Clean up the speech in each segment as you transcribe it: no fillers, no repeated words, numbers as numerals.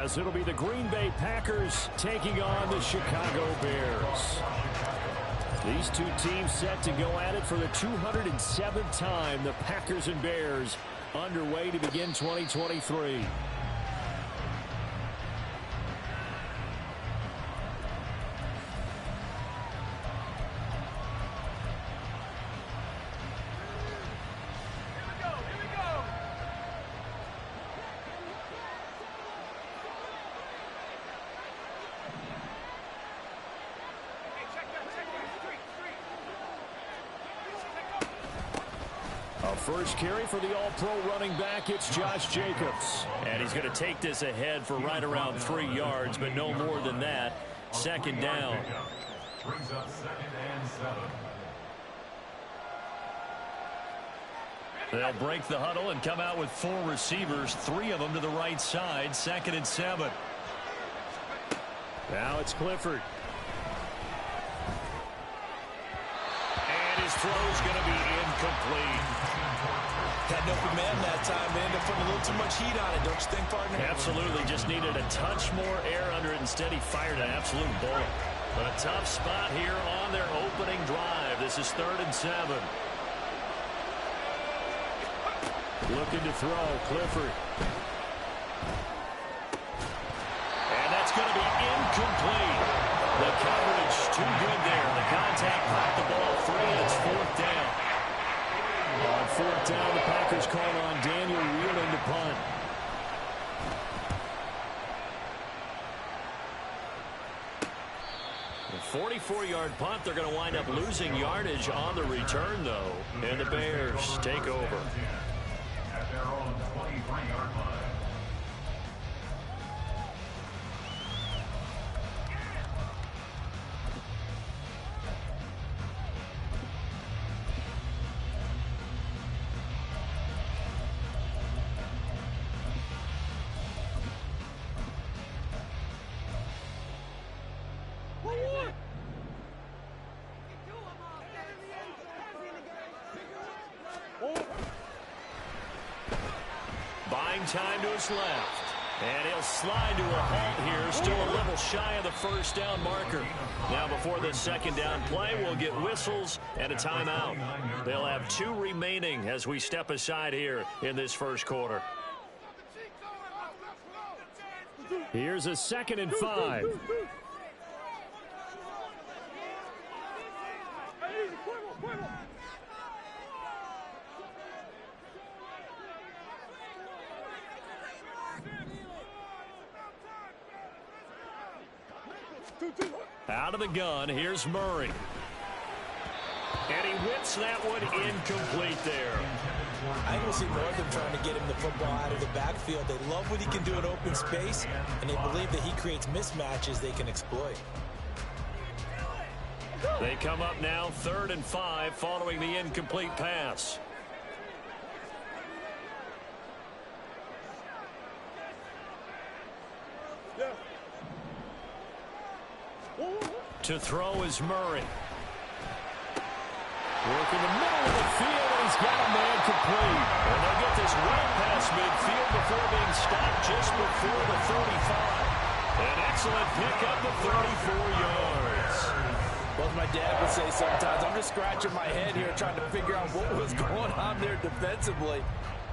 As it'll be the Green Bay Packers taking on the Chicago Bears. These two teams set to go at it for the 207th time. The Packers and Bears underway to begin 2023. First carry for the all-pro running back, it's Josh Jacobs. And he's going to take this ahead for right around 3 yards, but no more than that. Second down. Brings up 2nd and 7. They'll break the huddle and come out with 4 receivers, 3 of them to the right side. 2nd and 7. Now it's Clifford. And his throw's going to be incomplete. Had an open man that time. They ended up putting a little too much heat on it, don't you think, partner? Absolutely. Just needed a touch more air under it. Instead, he fired an absolute bullet. But a tough spot here on their opening drive. This is 3rd and 7. Looking to throw, Clifford. And that's going to be incomplete. The coverage too good there. The contact caught the ball free, and it's 4th down. On 4th down, the Packers call on Daniel Wheeling to punt. A 44-yard punt. They're going to wind up losing yardage on the return, though. And the Bears take over. At their own 23-yard line. Buying time to his left. And he'll slide to a halt here. Still a little shy of the 1st down marker. Now before the 2nd down play, we'll get whistles and a timeout. They'll have 2 remaining as we step aside here in this 1st quarter. Here's a 2nd and 5. Out of the gun, here's Murray. And he whips that one incomplete there. I think we'll see more of them trying to get him the football out of the backfield. They love what he can do in open space, and they believe that he creates mismatches they can exploit. They come up now 3rd and 5 following the incomplete pass. To throw is Murray. Work in the middle of the field, and he's got a man complete. And they'll get this well past midfield before being stopped just before the 35. An excellent pickup of 34 yards. Well, as my dad would say sometimes, I'm just scratching my head here trying to figure out what was going on there defensively.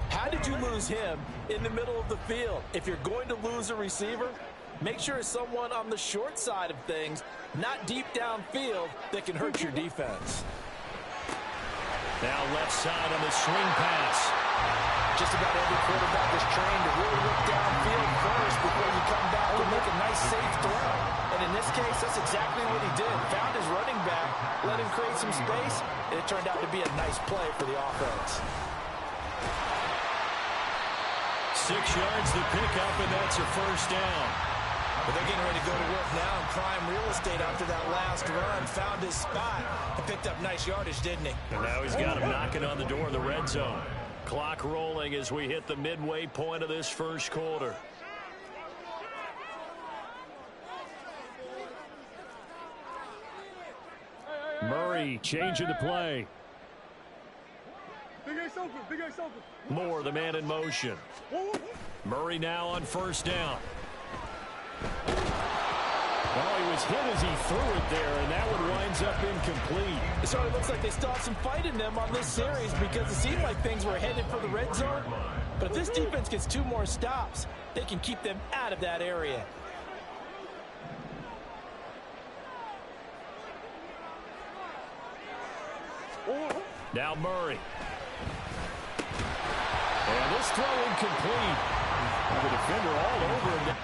How did you lose him in the middle of the field? If you're going to lose a receiver, make sure it's someone on the short side of things, not deep downfield, that can hurt your defense. Now left side on the swing pass. Just about every quarterback is trained to really look downfield first before you come back and make a nice safe throw. And in this case, that's exactly what he did. Found his running back, let him create some space, and it turned out to be a nice play for the offense. 6 yards to pick up, and that's a 1st down. But they're getting ready to go to work now in prime real estate after that last run. Found his spot and picked up nice yardage, didn't he? And now he's got him knocking on the door of the red zone. Clock rolling as we hit the midway point of this 1st quarter. Murray changing the play. Big Ace open. Moore, the man in motion. Murray now on 1st down. hit as he threw it there, and that one winds up incomplete. It sort of looks like they still have some fight in them on this series because it seemed like things were headed for the red zone. But if this defense gets 2 more stops, they can keep them out of that area. Now Murray. And this throw incomplete. The defender all over him.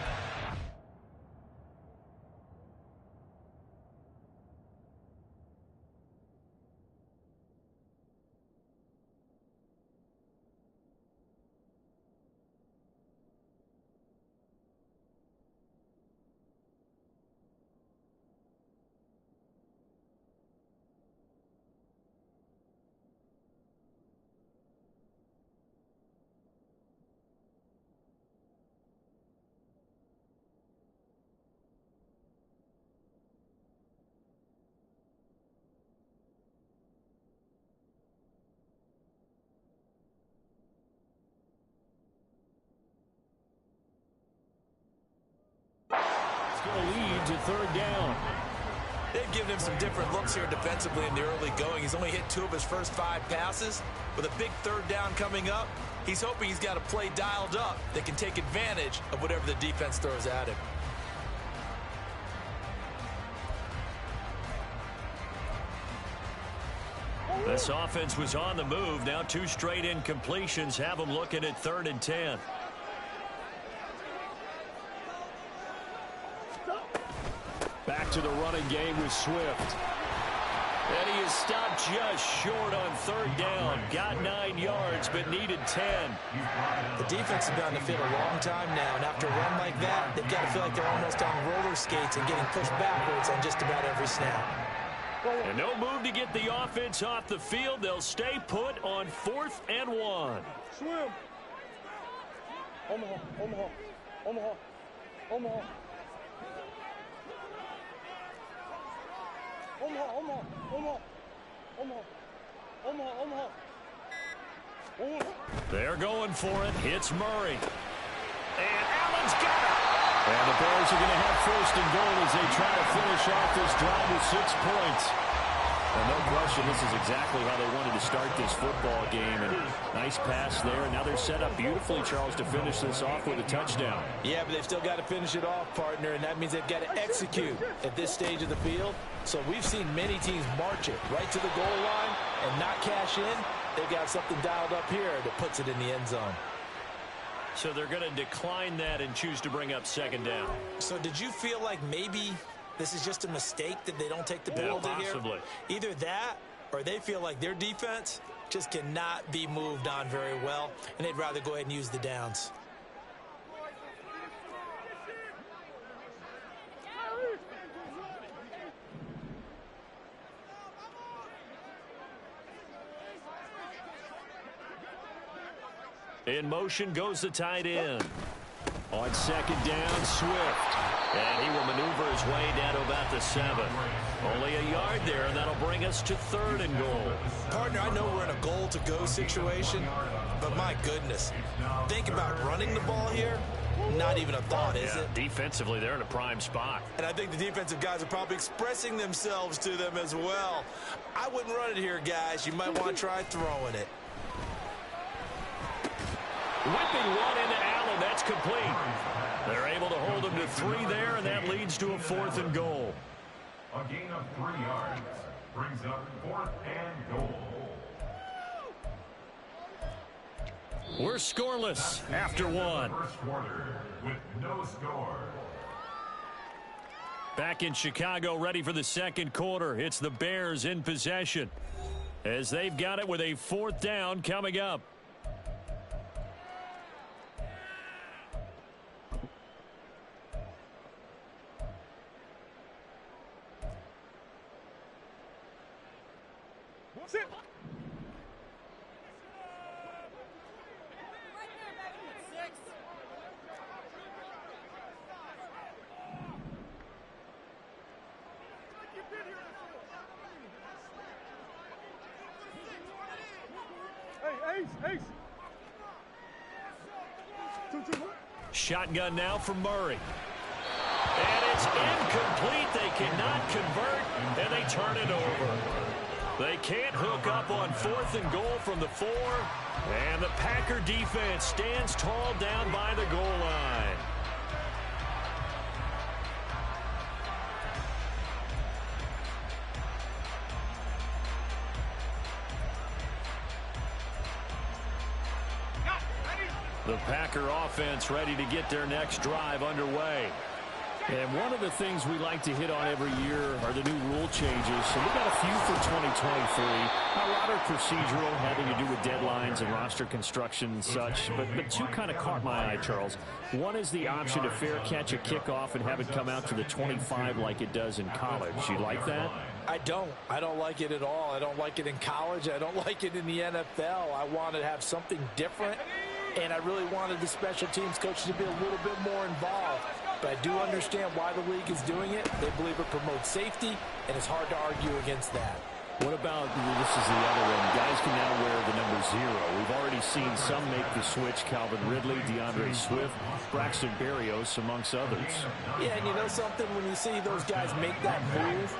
Lead to 3rd down. They've given him some different looks here defensively in the early going. He's only hit 2 of his first 5 passes. With a big 3rd down coming up, he's hoping he's got a play dialed up that can take advantage of whatever the defense throws at him. This offense was on the move. Now 2 straight incompletions have them looking at 3rd and 10. Back to the running game with Swift. And he is stopped just short on 3rd down. Got 9 yards, but needed 10. The defense has been on the field a long time now, and after a run like that, they've got to feel like they're almost on roller skates and getting pushed backwards on just about every snap. And no move to get the offense off the field. They'll stay put on 4th and 1. Swim. Omaha, Omaha, Omaha, Omaha. Omaha, Omaha, Omaha, Omaha, Omaha, Omaha. They're going for it. Hits Murray. And Allen's got it. And the Bears are going to have 1st and goal as they try to finish off this drive with 6 points. And no question, this is exactly how they wanted to start this football game. And nice pass there. And now they're set up beautifully, Charles, to finish this off with a touchdown. Yeah, but they've still got to finish it off, partner, and that means they've got to execute at this stage of the field. So we've seen many teams march it right to the goal line and not cash in. They've got something dialed up here that puts it in the end zone. So they're going to decline that and choose to bring up 2nd down. So did you feel like maybe this is just a mistake that they don't take the penalty possibly here? Either that or they feel like their defense just cannot be moved on very well, and they'd rather go ahead and use the downs. In motion goes the tight end. On 2nd down, Swift. And he will maneuver his way down to about the 7. Only a yard there, and that'll bring us to 3rd and goal. Partner, I know we're in a goal-to-go situation, but my goodness, think about running the ball here. Not even a thought, is it? Defensively, they're in a prime spot. And I think the defensive guys are probably expressing themselves to them as well. I wouldn't run it here, guys. You might want to try throwing it. Whipping one into Allen. That's complete. They're able to hold him to 3 there, and that leads to a 4th and goal. A gain of 3 yards brings up 4th and goal. We're scoreless after 1. First quarter with no score. Back in Chicago, ready for the 2nd quarter. It's the Bears in possession as they've got it with a 4th down coming up. Sit. Hey, Ace. Shotgun now from Murray. And it's incomplete. They cannot convert, and they turn it over. They can't hook up on 4th and goal from the 4. And the Packer defense stands tall down by the goal line. The Packer offense ready to get their next drive underway. And one of the things we like to hit on every year are the new rule changes. So we got a few for 2023. A lot are procedural, having to do with deadlines and roster construction and such. But two kind of caught my eye, Charles. One is the option to fair catch a kickoff and have it come out to the 25 like it does in college. You like that? I don't like it at all. I don't like it in college. I don't like it in the NFL. I want to have something different. And I really wanted the special teams coach to be a little bit more involved. But I do understand why the league is doing it. They believe it promotes safety, and it's hard to argue against that. What about, this is the other one, guys can now wear the number 0. We've already seen some make the switch, Calvin Ridley, DeAndre Swift, Braxton Berrios, amongst others. Yeah, and you know something, when you see those guys make that move,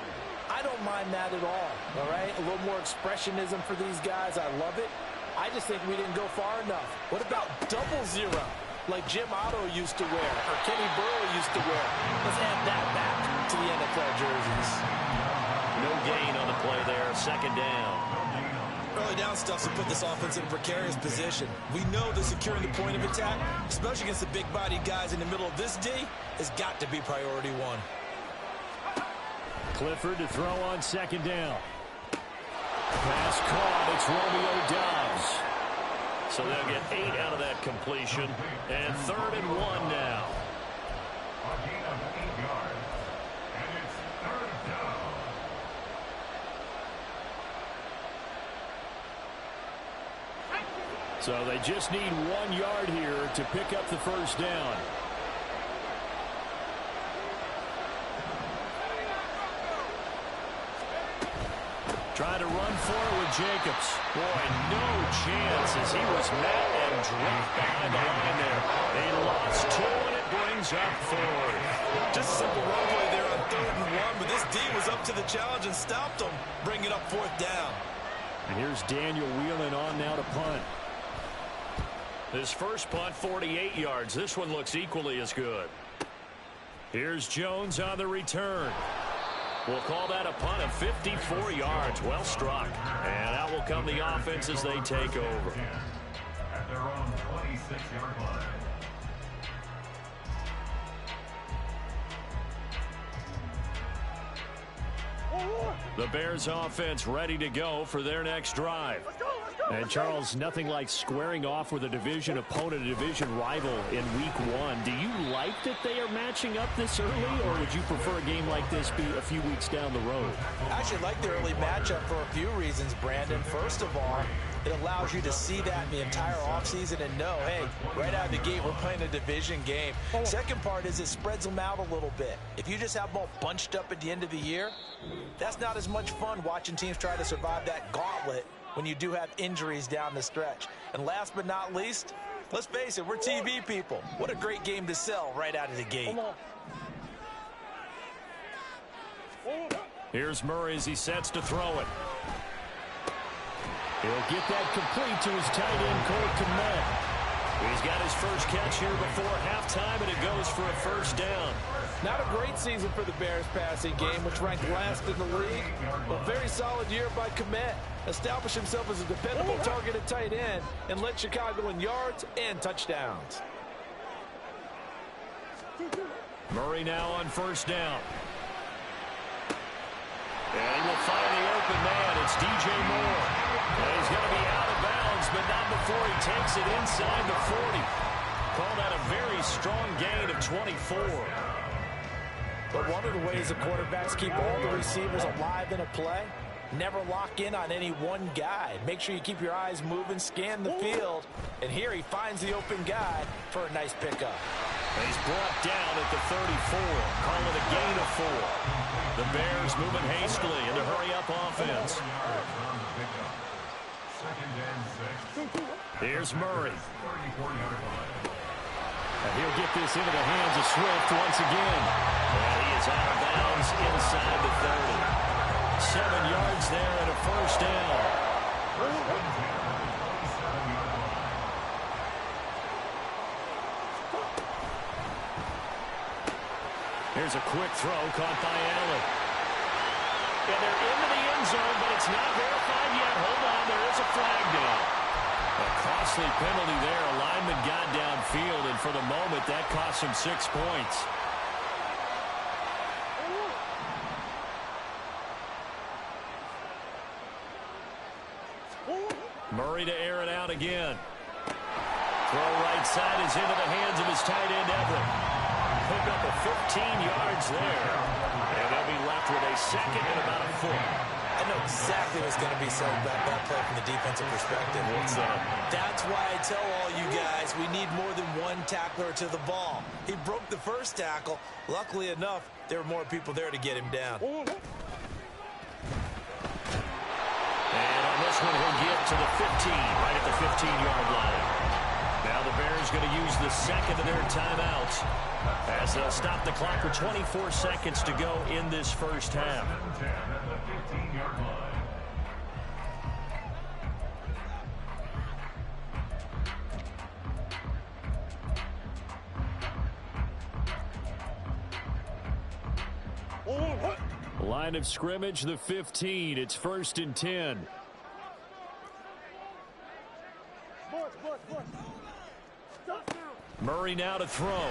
I don't mind that at all right? A little more expressionism for these guys. I love it. I just think we didn't go far enough. What about 00? Like Jim Otto used to wear, or Kenny Burrow used to wear. Let's add that back to the NFL jerseys. No gain on the play there, 2nd down. Early down stuff to put this offense in a precarious position. We know that securing the point of attack, especially against the big-bodied guys in the middle of this D, has got to be priority 1. Clifford to throw on 2nd down. Pass caught. It's Romeo Doubs. So they'll get 8 out of that completion. And 3rd and 1 now. A gain of 8 yards. And it's 3rd down. So they just need 1 yard here to pick up the 1st down. Trying to run for it with Jacobs. Boy, no chance as he was met and dropped behind the line there. They lost 2, and it brings up 4th. Just a simple run play there on 3rd and 1, but this D was up to the challenge and stopped them, bringing up 4th down. And here's Daniel Wheelan on now to punt. His first punt, 48 yards. This one looks equally as good. Here's Jones on the return. We'll call that a punt of 54 yards. Well struck. And out will come the offense as they take over. At their own 26-yard line. The Bears offense ready to go for their next drive. And Charles, nothing like squaring off with a division opponent, a division rival in week 1. Do you like that they are matching up this early, or would you prefer a game like this be a few weeks down the road? I actually like the early matchup for a few reasons, Brandon. First of all, it allows you to see that in the entire offseason and know, hey, right out of the gate, we're playing a division game. Second part is it spreads them out a little bit. If you just have them all bunched up at the end of the year, that's not as much fun watching teams try to survive that gauntlet when you do have injuries down the stretch. And last but not least, let's face it, we're TV people. What a great game to sell right out of the gate. Here's Murray as he sets to throw it. He'll get that complete to his tight end, Cole Kmet. He's got his first catch here before halftime, and it goes for a 1st down. Not a great season for the Bears passing game, which ranked last in the league. A very solid year by Kmet. Established himself as a dependable target at tight end and led Chicago in yards and touchdowns. Murray now on 1st down. And he will find the open man. It's DJ Moore. And he's going to be out of bounds, but not before he takes it inside the 40. Call that a very strong gain of 24. But one of the ways the quarterbacks keep all the receivers alive in a play, never lock in on any one guy. Make sure you keep your eyes moving, scan the field. And here he finds the open guy for a nice pickup. And he's brought down at the 34. Call it a gain of 4. The Bears moving hastily in the hurry-up offense. Here's Murray. And he'll get this into the hands of Swift once again. And he is out of bounds inside the 30. 7 yards there and a first down. Here's a quick throw caught by Allen. And they're into the end zone, but it's not verified yet. Hold on, there is a flag down. A costly penalty there. A lineman got downfield, and for the moment, that cost him 6 points. Murray to air it out again. Throw right side is into the hands of his tight end, Everett. Pick up a 15 yards there. And they'll be left with a second and about a foot. I know exactly what's going to be said about that play from the defensive perspective. What's that? That's why I tell all you guys we need more than one tackler to the ball. He broke the first tackle. Luckily enough, there were more people there to get him down. And on this one, he'll get to the 15, right at the 15-yard line. Now the Bears going to use the second of their timeouts as they'll stop the clock with 24 seconds to go in this first half. Line of scrimmage, the 15. It's 1st and 10. Murray now to throw.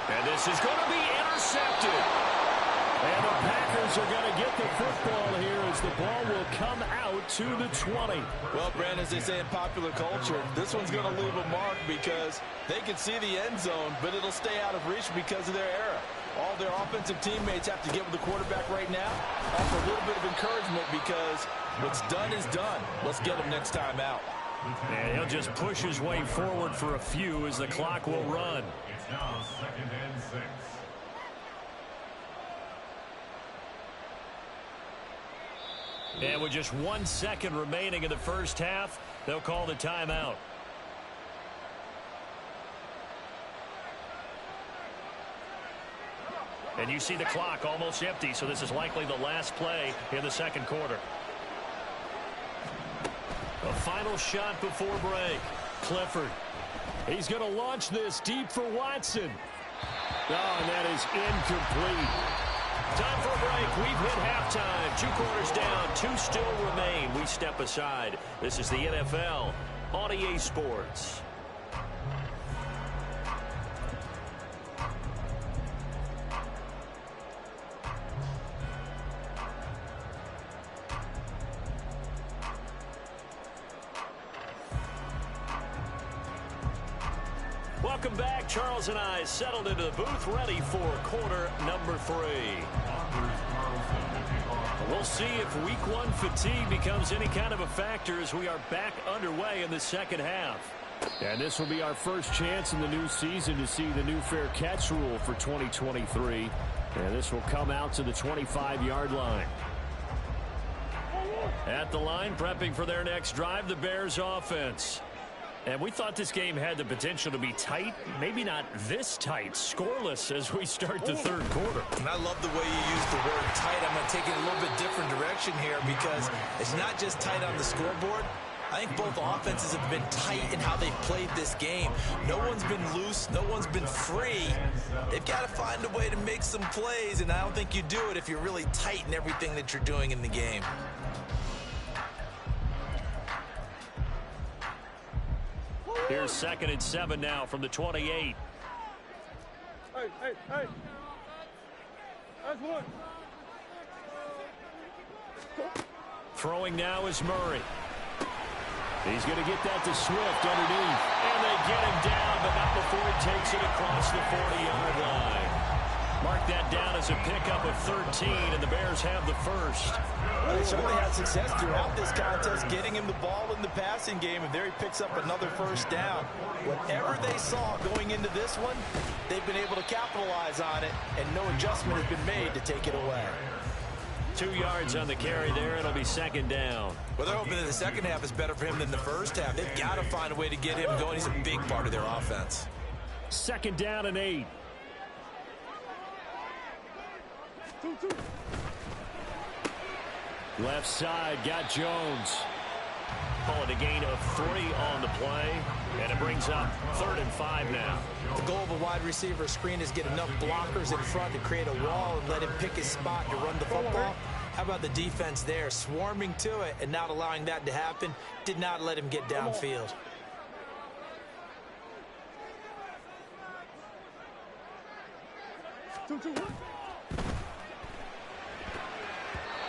And this is going to be intercepted. And the Packers are going to get the football here as the ball will come out to the 20. Well, Brandon, as they say in popular culture, this one's going to leave a mark because they can see the end zone, but it'll stay out of reach because of their error. All their offensive teammates have to get with the quarterback right now, offer a little bit of encouragement because what's done is done. Let's get him next time out. And he'll just push his way forward for a few as the clock will run. It's now 2nd and 6. And with just 1 second remaining in the first half, they'll call the timeout. And you see the clock almost empty, so this is likely the last play in the second quarter. A final shot before break. Clifford. He's going to launch this deep for Watson. Oh, and that is incomplete. Time for a break. We've hit halftime. 2 quarters down. 2 still remain. We step aside. This is the NFL on EA Sports. Welcome back. Charles and I settled into the booth ready for quarter number 3. We'll see if week 1 fatigue becomes any kind of a factor as we are back underway in the second half. And this will be our first chance in the new season to see the new fair catch rule for 2023. And this will come out to the 25-yard line. At the line, prepping for their next drive, the Bears offense. And we thought this game had the potential to be tight, maybe not this tight, scoreless as we start the third quarter. And I love the way you use the word tight. I'm going to take it a little bit different direction here because it's not just tight on the scoreboard. I think both offenses have been tight in how they've played this game. No one's been loose. No one's been free. They've got to find a way to make some plays, and I don't think you do it if you're really tight in everything that you're doing in the game. Here's 2nd and 7 now from the 28. Hey. That's one. Throwing now is Murray. He's going to get that to Swift underneath. And they get him down, but not before he takes it across the 40-yard line. Mark that down as a pickup of 13, and the Bears have the first. Well, they certainly had success throughout this contest, getting him the ball in the passing game, and there he picks up another first down. Whatever they saw going into this one, they've been able to capitalize on it, and no adjustment has been made to take it away. 2 yards on the carry there. It'll be second down. Well, they're hoping that the second half is better for him than the first half. They've got to find a way to get him going. He's a big part of their offense. Second down and 8. Left side, got Jones. Call it a gain of 3 on the play, and it brings up 3rd and 5 now. The goal of a wide receiver screen is get enough blockers in front to create a wall and let him pick his spot to run the football. How about the defense there, swarming to it and not allowing that to happen? Did not let him get downfield.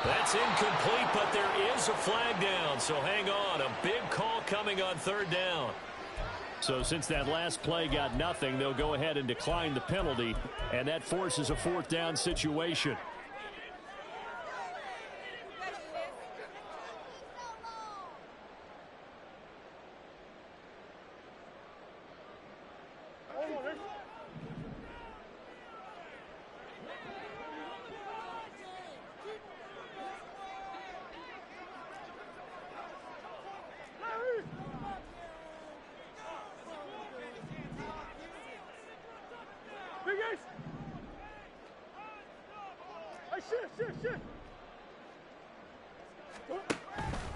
That's incomplete, but there is a flag down, so hang on. A big call coming on 3rd down. So since that last play got nothing, they'll go ahead and decline the penalty, and that forces a 4th down situation.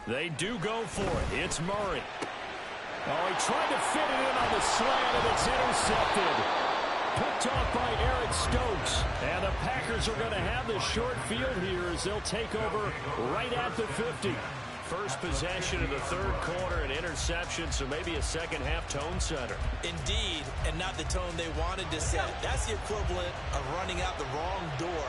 They do go for it. It's Murray. Oh, he tried to fit it in on the slant, and it's intercepted. Picked off by Eric Stokes. And the Packers are going to have the short field here as they'll take over right at the 50. First possession of the 3rd quarter, an interception, so maybe a second-half tone setter. Indeed, and not the tone they wanted to set. That's the equivalent of running out the wrong door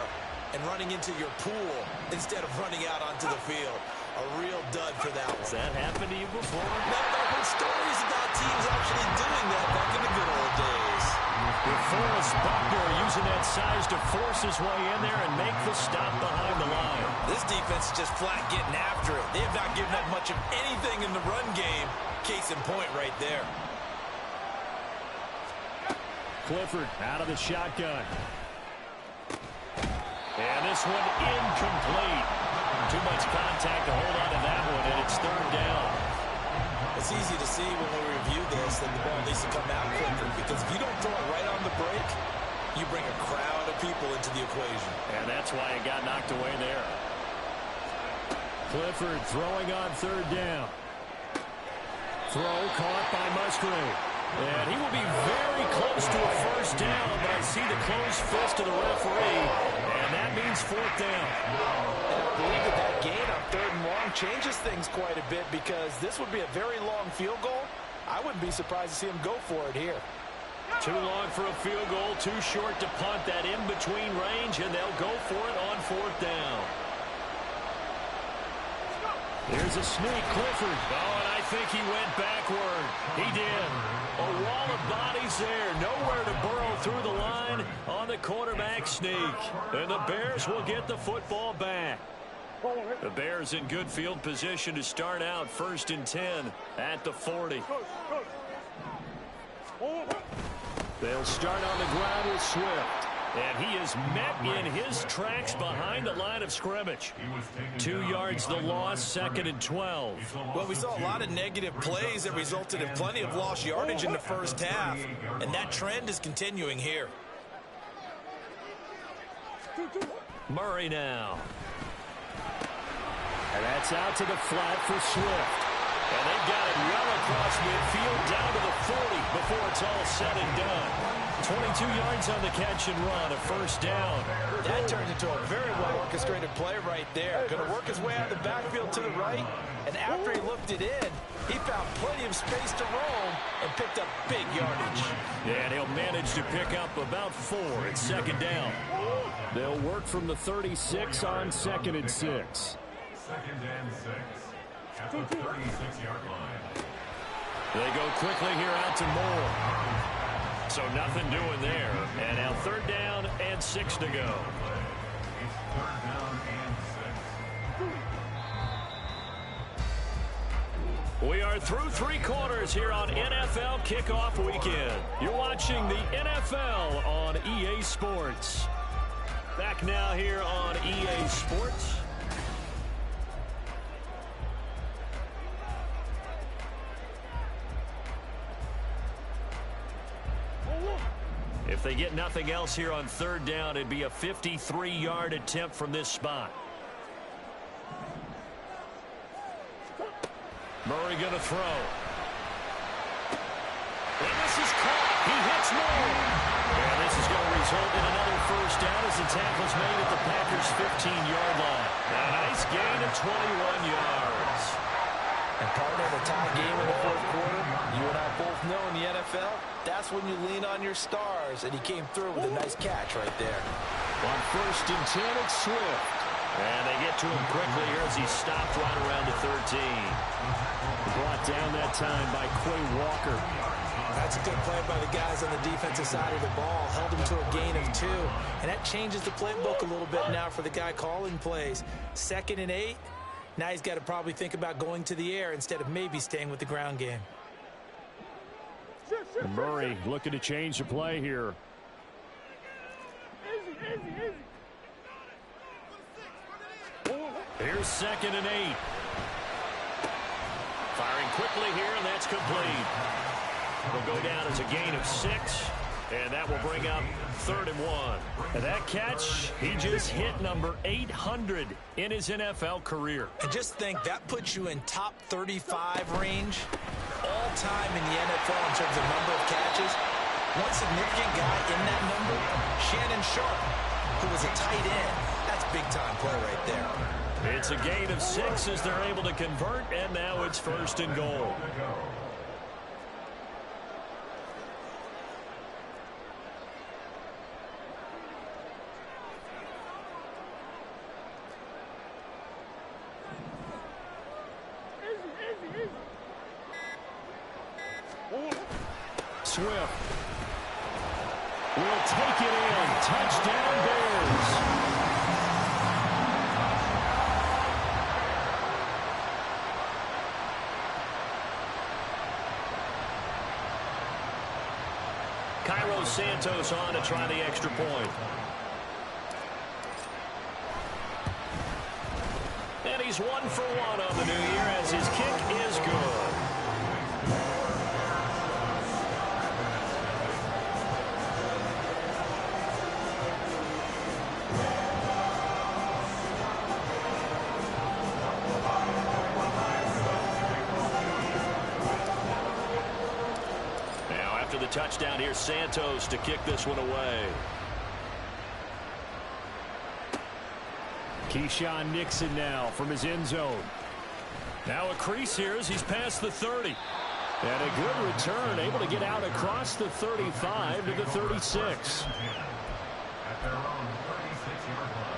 and running into your pool instead of running out onto the field. A real dud for that one. Has that happened to you before? No, I've heard stories about teams actually doing that back in the good old days. With Forrest Buckner using that size to force his way in there and make the stop behind the line. This defense is just flat getting after it. They have not given up much of anything in the run game. Case in point right there. Clifford out of the shotgun. And this one incomplete. Too much contact to hold on to that one, and it's 3rd down. It's easy to see when we review this that the ball needs to come out quicker, because if you don't throw it right on the break, you bring a crowd of people into the equation. And that's why it got knocked away there. Clifford throwing on 3rd down. Throw caught by Musgrave. And he will be very close to a 1st down, but I see the closed fist of the referee, and that means 4th down. And I believe that gain on 3rd and long changes things quite a bit, because this would be a very long field goal. I wouldn't be surprised to see him go for it here. Too long for a field goal, too short to punt. That in-between range, and they'll go for it on 4th down. Here's a sneak, Clifford. Oh, and I think he went backward. He did. A wall of bodies there. Nowhere to burrow through the line on the quarterback sneak. And the Bears will get the football back. The Bears in good field position to start out 1st and 10 at the 40. They'll start on the ground with Swift. And he is met in his tracks behind the line of scrimmage. 2 yards the loss, 2nd and 12. Well, we saw a lot of negative plays that resulted in plenty of lost yardage in the first half, and that trend is continuing here. Murray now. And that's out to the flat for Swift. And they've got it well across midfield down to the 40 before it's all said and done. 22 yards on the catch and run, a 1st down. That turned into a very well-orchestrated play right there. Going to work his way out of the backfield to the right, and after he looked it in, he found plenty of space to roam and picked up big yardage. Yeah, and he'll manage to pick up about 4 at 2nd down. They'll work from the 36 on 2nd and 6. 2nd and 6 at the 36-yard line. They go quickly here out to Moore. So nothing doing there. And now 3rd down and 6 to go. It's 3rd down and 6. We are through 3 quarters here on NFL Kickoff Weekend. You're watching the NFL on EA Sports. Back now here on EA Sports. If they get nothing else here on third down, it'd be a 53-yard attempt from this spot. Murray going to throw. And this is caught. He hits Moore. And this is going to result in another first down as the tackle's made at the Packers' 15-yard line. A nice gain of 21 yards. And partner, of a tie game in the fourth quarter, you and I both know in the NFL, that's when you lean on your stars, and he came through with a nice catch right there. On 1st and 10, it's Swift. And they get to him quickly here as he stopped right around the 13. Brought down that time by Quay Walker. That's a good play by the guys on the defensive side of the ball. Held him to a gain of 2. And that changes the playbook a little bit now for the guy calling plays. 2nd and 8. Now he's got to probably think about going to the air instead of maybe staying with the ground game. Murray looking to change the play here. Here's 2nd and 8. Firing quickly here, and that's complete. It'll go down as a gain of 6, and that will bring up 3rd and 1. And that catch, he just hit number 800 in his NFL career. And just think, that puts you in top 35 range all time in the NFL in terms of number of catches. One significant guy in that number, Shannon Sharp, who was a tight end. That's big-time play right there. It's a gain of 6 as they're able to convert, and now it's 1st and goal. Swift will take it in. Touchdown, Bears. Cairo Santos on to try the extra point. And he's 1 for 1 on the new year as his kick is good. After the touchdown, here's Santos to kick this one away. Keyshawn Nixon now from his end zone. Now a crease here as he's past the 30. And a good return, able to get out across the 35 to the 36. At their own 36-yard line.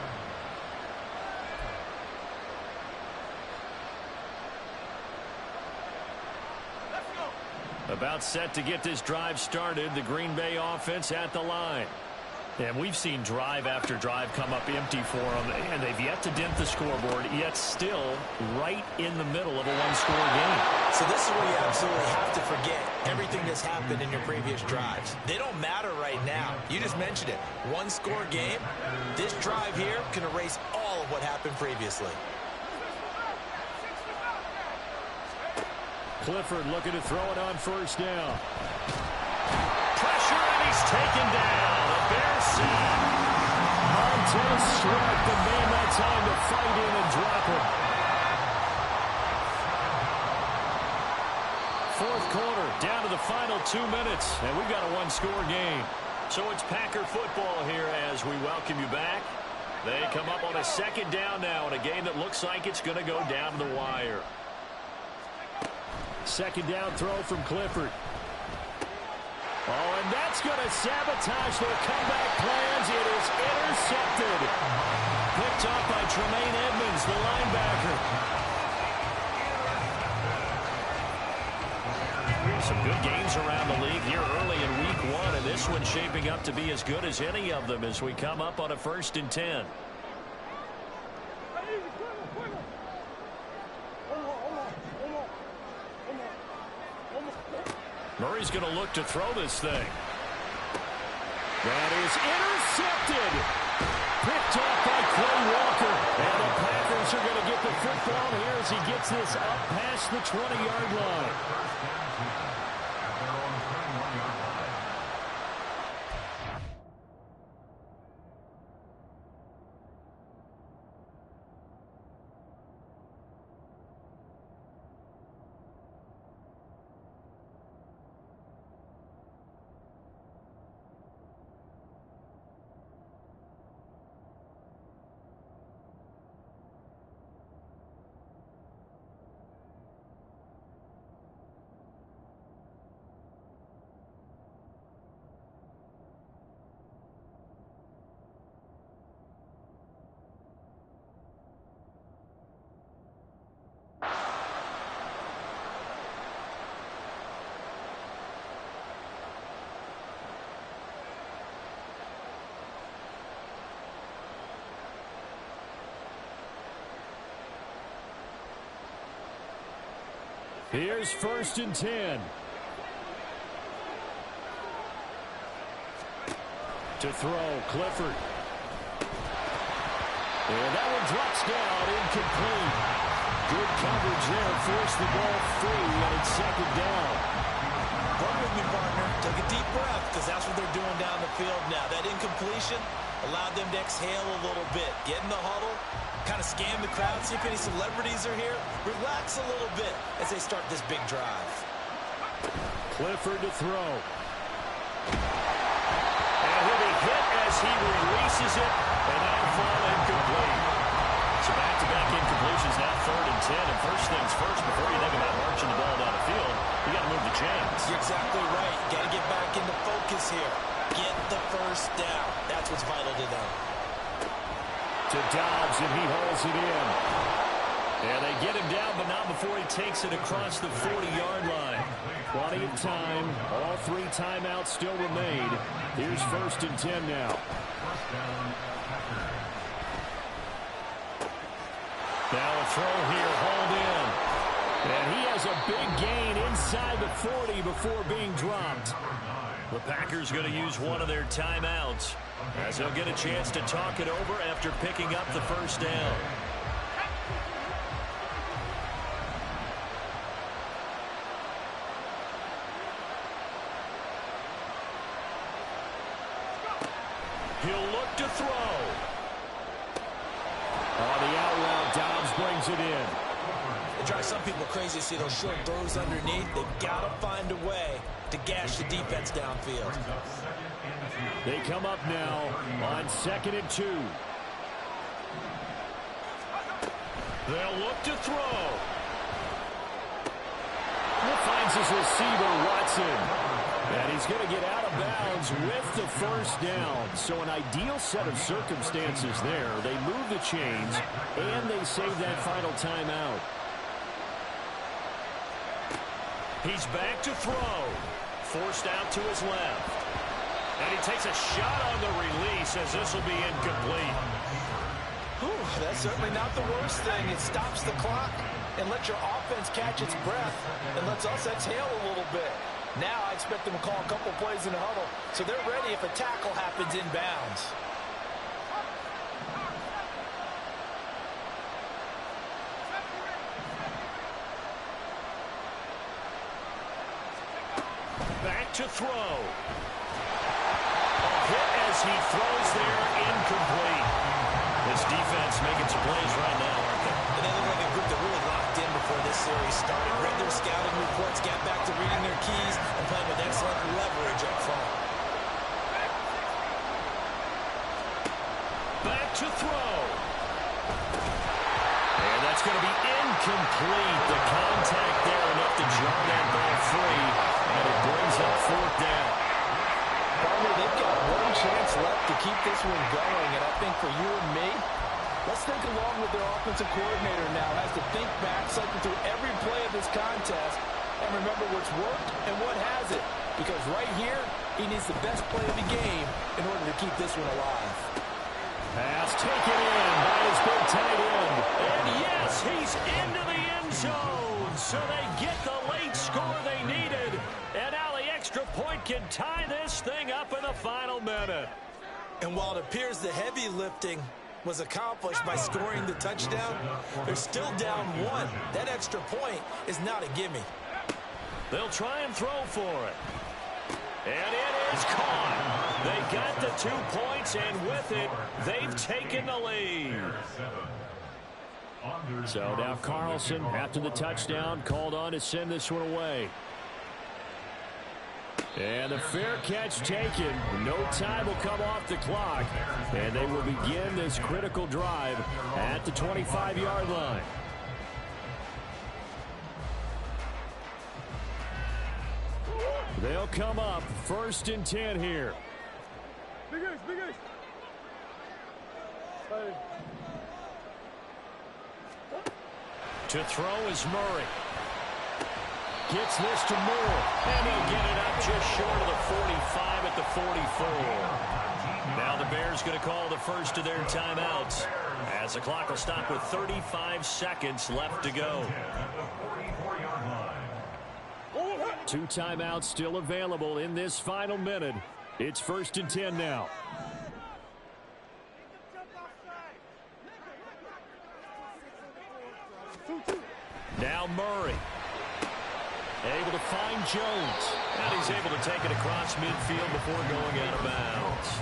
About set to get this drive started. The Green Bay offense at the line. And we've seen drive after drive come up empty for them, and they've yet to dent the scoreboard, yet still right in the middle of a one-score game. So this is where you absolutely have to forget everything that's happened in your previous drives. They don't matter right now. You just mentioned it. One-score game. This drive here can erase all of what happened previously. Clifford looking to throw it on 1st down. Pressure, and he's taken down. A Bears sack. Montez Sweat, the man that time to fight in and drop him. 4th quarter, down to the final 2 minutes, and we've got a one-score game. So it's Packer football here as we welcome you back. They come up on a 2nd down now in a game that looks like it's going to go down to the wire. 2nd down throw from Clifford. Oh, and that's going to sabotage their comeback plans. It is intercepted. Picked off by Tremaine Edmonds, the linebacker. Some good games around the league here early in week 1, and this one's shaping up to be as good as any of them as we come up on a 1st and 10. Murray's going to look to throw this thing. That is intercepted. Picked off by Quay Walker. And the Packers are going to get the football here as he gets this up past the 20-yard line. Here's 1st and 10. To throw, Clifford. And that one drops down, incomplete. Good coverage there, forced the ball free, and it's 2nd down. Run with me, partner. Take a deep breath, because that's what they're doing down the field now. That incompletion allowed them to exhale a little bit. Get in the huddle, kind of scan the crowd, see if any celebrities are here. Relax a little bit as they start this big drive. Clifford to throw. And he'll be hit as he releases it, and that'll fall incomplete. So back-to-back incompletions, now 3rd and 10. And first things first, before you think about marching the ball down the field, you got to move the chains. You're exactly right. Got to get back into focus here. Get the first down. That's what's vital to them. To Dobbs, and he holds it in. And they get him down, but not before he takes it across the 40-yard line. Plenty of time. All 3 timeouts still remain. Here's 1st and 10 now. Now a throw here, hauled in. And he has a big gain inside the 40 before being dropped. The Packers going to use one of their timeouts as they'll get a chance to talk it over after picking up the 1st down. He'll look to throw. On the out route, Dobbs brings it in. It drives some people crazy to see those short throws underneath. They've got to find a way to gash the defense downfield. They come up now on 2nd and 2. They'll look to throw. He finds his receiver, Watson. And he's going to get out of bounds with the 1st down. So an ideal set of circumstances there. They move the chains, and they save that final timeout. He's back to throw. Forced out to his left. And he takes a shot on the release as this will be incomplete. Whew, that's certainly not the worst thing. It stops the clock and lets your offense catch its breath and lets us exhale a little bit. Now I expect them to call a couple plays in the huddle so they're ready if a tackle happens inbounds. Back to throw. A hit as he throws there, incomplete. This defense making some plays right now, aren't they? And they look like a group that really locked in before this series started. Read their scouting reports, got back to reading their keys, and playing with excellent leverage up front. Back to throw. And that's going to be incomplete. The contact there enough to jar that ball free. And it brings up 4th down. Partner, they've got one chance left to keep this one going. And I think for you and me, let's think along with their offensive coordinator now. Has to think back, cycle through every play of this contest, and remember what's worked and what hasn't. Because right here, he needs the best play of the game in order to keep this one alive. Pass taken in by his big tight end. And yes, he's into the end zone. So they get the late score they needed. And now the extra point can tie this thing up in the final minute. And while it appears the heavy lifting was accomplished by scoring the touchdown, they're still down 1. That extra point is not a gimme. They'll try and throw for it. And it is caught. They got the 2 points, and with it, they've taken the lead. So now Carlson, after the touchdown, called on to send this one away. And the fair catch taken. No time will come off the clock. And they will begin this critical drive at the 25-yard line. They'll come up 1st and 10 here. Big Ace, Big Ace. Hey. To throw is Murray. Gets this to Moore. And he'll get it up just short of the 45 at the 44. Now the Bears going to call the first of their timeouts as the clock will stop with 35 seconds left to go. At the 44-yard line. 2 timeouts still available in this final minute. It's 1st and 10 now. Now Murray. Able to find Jones. And he's able to take it across midfield before going out of bounds.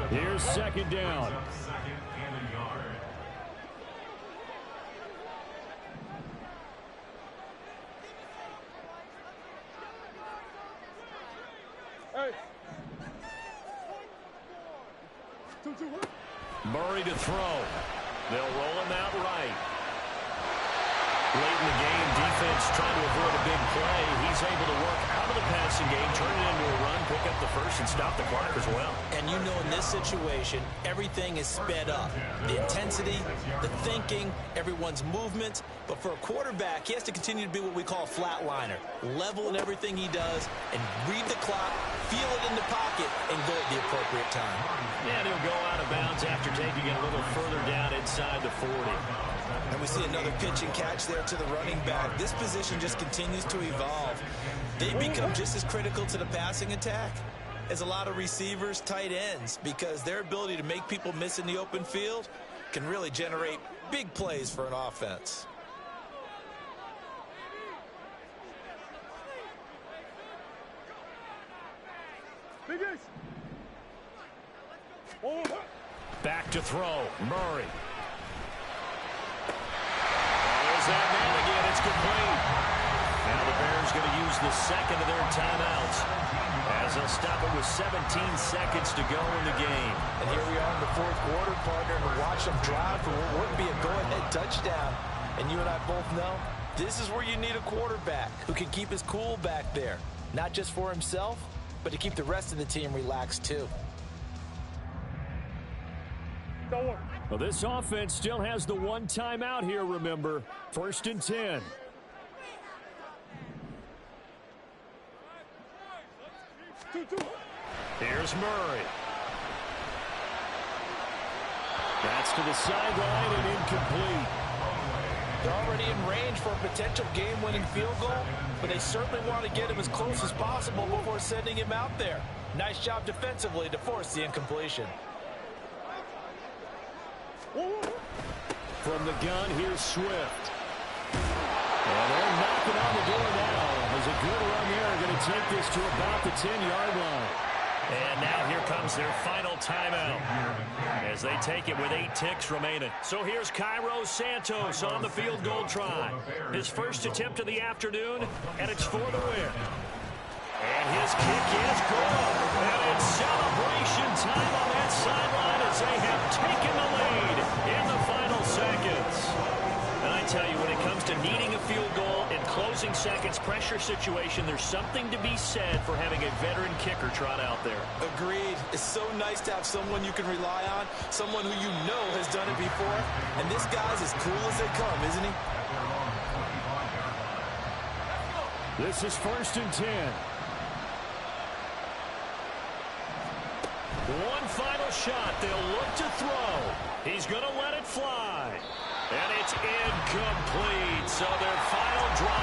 Here's 2nd down. Murray to throw. They'll roll him out right. Late in the game, defense trying to avoid a big play. He's able to work out of the passing game, turn it into a run, pick up the first, and stop the clock as well. And you know in this situation, everything is sped up. The intensity, the thinking, everyone's movement. But for a quarterback, he has to continue to be what we call a flatliner. Level in everything he does and read the clock, feel it in the pocket, and go at the appropriate time. And he'll go out of bounds after taking it a little further down inside the 40. And we see another pitch and catch there to the running back. This position just continues to evolve. They become just as critical to the passing attack as a lot of receivers, tight ends, because their ability to make people miss in the open field can really generate big plays for an offense. Back to throw. Murray. There's that man again. It's complete. Now the Bears going to use the second of their timeouts as they'll stop it with 17 seconds to go in the game. And here we are in the 4th quarter, partner, and watch them drive for what would be a go-ahead touchdown. And you and I both know this is where you need a quarterback who can keep his cool back there, not just for himself, but to keep the rest of the team relaxed too. Well, this offense still has the 1 timeout here, remember. 1st and 10. Here's Murray. That's to the sideline and incomplete. They're already in range for a potential game-winning field goal, but they certainly want to get him as close as possible before sending him out there. Nice job defensively to force the incompletion. From the gun, here's Swift. And they're knocking on the door now. There's a good run there. Going to take this to about the 10-yard line. And now here comes their final timeout as they take it with 8 ticks remaining. So here's Cairo Santos on the field goal try. His first attempt of the afternoon, and it's for the win. And his kick is good. And it's celebration time on that sideline as they have taken the lead in the final seconds. And I tell you, when it comes to needing a field goal in closing seconds, pressure situation, there's something to be said for having a veteran kicker trot out there. Agreed. It's so nice to have someone you can rely on, someone who you know has done it before. And this guy's as cool as they come, isn't he? This is 1st and 10. One final shot. They'll look to throw. He's going to let it fly. And it's incomplete. So their final drive.